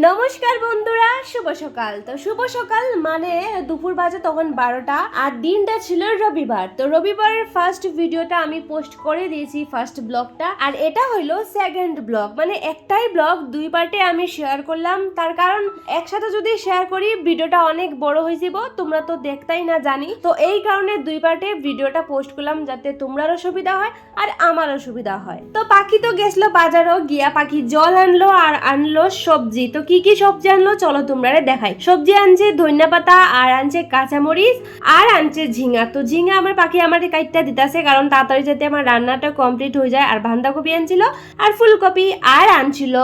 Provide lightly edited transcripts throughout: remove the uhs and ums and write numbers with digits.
নমস্কার বন্ধুরা, শুভ সকাল। তো শুভ সকাল মানে দুপুর বাজে তখন 12টা, আর দিনটা ছিল রবিবার। তো রবিবারের ফার্স্ট ভিডিওটা আমি পোস্ট করে দিয়েছি, ফার্স্ট ব্লগটা। আর এটা হইলো সেকেন্ড ব্লগ, মানে একটাই ব্লগ দুই পার্টে আমি শেয়ার করলাম। তার কারণ একসাথে যদি শেয়ার করি ভিডিওটা অনেক বড় হয়ে যাব, তোমরা তো দেখতেই না জানি। তো এই কারণে দুই পার্টে ভিডিওটা পোস্ট করলাম, যাতে তোমরারও সুবিধা হয় আর আমারও সুবিধা হয়। তো পাখি তো গেছলো বাজারও গিয়া, পাখি জল আনলো আর আনলো সবজি। তো কি কি সবজি আনলো চলো তোমরা দেখাই। সবজি আনছে ধনিয়া পাতা, আর আনছে কাঁচামরিচ, আর আনছে ঝিঙা। তো ঝিঙা আমার পাখি আমার কাইটটা দিতেছে, কারণ তাড়াতাড়ি যাতে আমার রান্নাটা কমপ্লিট হয়ে যায়। আর বাঁধাকপি আনছিল, আর ফুলকপি, আর আনছিল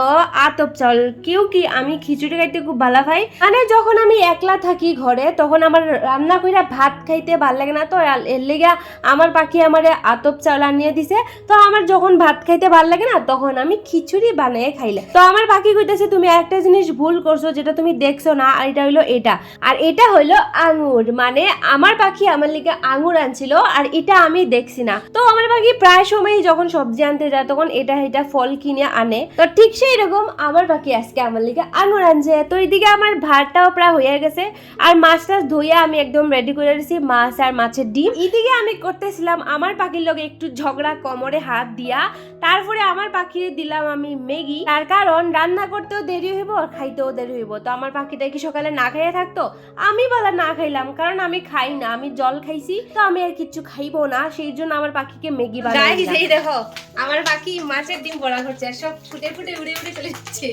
আতপ চাল। কেউ কি আমি খিচুড়ি খাইতে খুব ভালো পাই, মানে যখন আমি একলা থাকি ঘরে তখন আমার রান্না কইরা ভাত খাইতে ভাল লাগে না। তো এর লেগে আমার পাখি আমারে আতপ চাল আনিয়ে দিছে। তো আমার যখন ভাত খাইতে ভাল লাগে না তখন আমি খিচুড়ি বানিয়ে খাইলে। তো আমার পাখি কইতেছে তুমি একটা জিনিস ভুল করছো, যেটা তুমি দেখছো না। আর এটা হইলো এটা, আর এটা হইলো আঙ্গুর। মানে আমার পাখি আমার লিগে আঙ্গুর আনছিল, আর এটা আমি দেখছি না। তো আমার পাখি প্রায় সময় যখন সবজি আনতে যায় তখন এটা ফল কিনে আনে। তো ঠিক সেই রকম আমার পাখি আজকে আমার লিগে আঙ্গুর আনছে। তো এইদিকে আমার ভাতটাও প্রায় হয়ে গেছে, আর মাছটা ধুইয়া আমি একদম রেডি করে রেখেছি, মাছ আর মাছের ডিম। এইদিকে আমি করতেছিলাম আমার পাখির লগে একটু ঝগড়া, কোমরে হাত দিয়া। তারপরে আমার পাখি দিলাম আমি ম্যাগি, তার কারণ রান্না করতেও দেরি হইব আর খাইতেও দেরি হইব। তো আমার পাখিটা কি সকালে না খাইয়ে থাকতো, আমি বলা না খাইলাম, কারণ আমি খাই না, আমি জল খাইছি। তো আমি আর কিছু খাইবো না, সেই জন্য আমার পাখিকে ম্যাগি বানাই দিলাম। এই দেখো আমার পাখি মাছের ডিম বড়া করছে, আর সব ফুটে ফুটে উড়ে উড়ে চলে যাচ্ছে,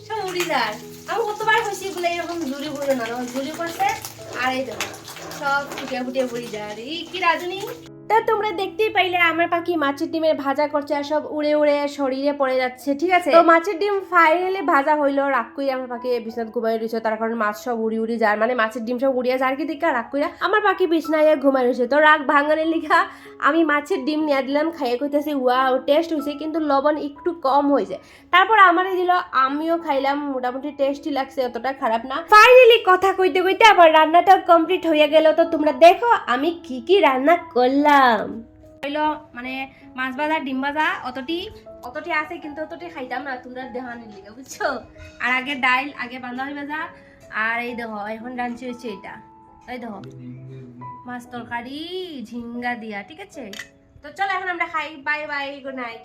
সব উড়ি যায়। আমি কতবার হয়েছি বলে এরকম জুড়ি পড়ে না, জুড়ি পড়ছে। আর এই দেখো সব ফুটে ফুটে উড়ি যায়। এই কি রাজনী। তা তোমরা দেখতেই পাইলে আমার পাখি মাছের ডিমের ভাজা করছে, আর সব উড়ে উড়ে শরীরে পড়ে যাচ্ছে। ঠিক আছে, তো মাছের ডিম ফাইনালি ভাজা হইলো। রাগ কইরা আমার পাখি বিছনাত ঘুমাই রয়েছে, তার কারণ মাছ সব উড়ি উড়ি যায়, মানে মাছের ডিম সব উড়িয়া যায়। আর কি দেখা রাগ কইরা আমার পাখি বিছনায় ঘুমাই রয়েছে। তো রাগ ভাঙানের লিখা আমি মাছের ডিম নিয়ে দিলাম, খাইয়ে কইতেছি ওয়াও টেস্ট হয়েছে, কিন্তু লবণ একটু কম হয়েছে। তারপর আমারে দিল, আমিও খাইলাম, মোটামুটি টেস্টি লাগছে, অতটা খারাপ না। ফাইনালি কথা কইতে কইতে আবার রান্নাটা কমপ্লিট হয়ে গেল। তো তোমরা দেখো আমি কি কি রান্না করলাম। হইলো মানে মাছ ভাজা, ডিম ভাজা, অতটি আছে, কিন্তু অতটি খাইতাম না, তোমরা দেহানির লিগে, বুঝছো। আর আগে ডাইল, আগে বাঁধাকপি ভাজা, আর এই দেখো এখন রাঁধছি হচ্ছে এটা, এই দেখো মাছ তরকারি ঝিঙ্গা দিয়া। ঠিক আছে, তো চলো এখন আমরা খাই। Bye bye, good night.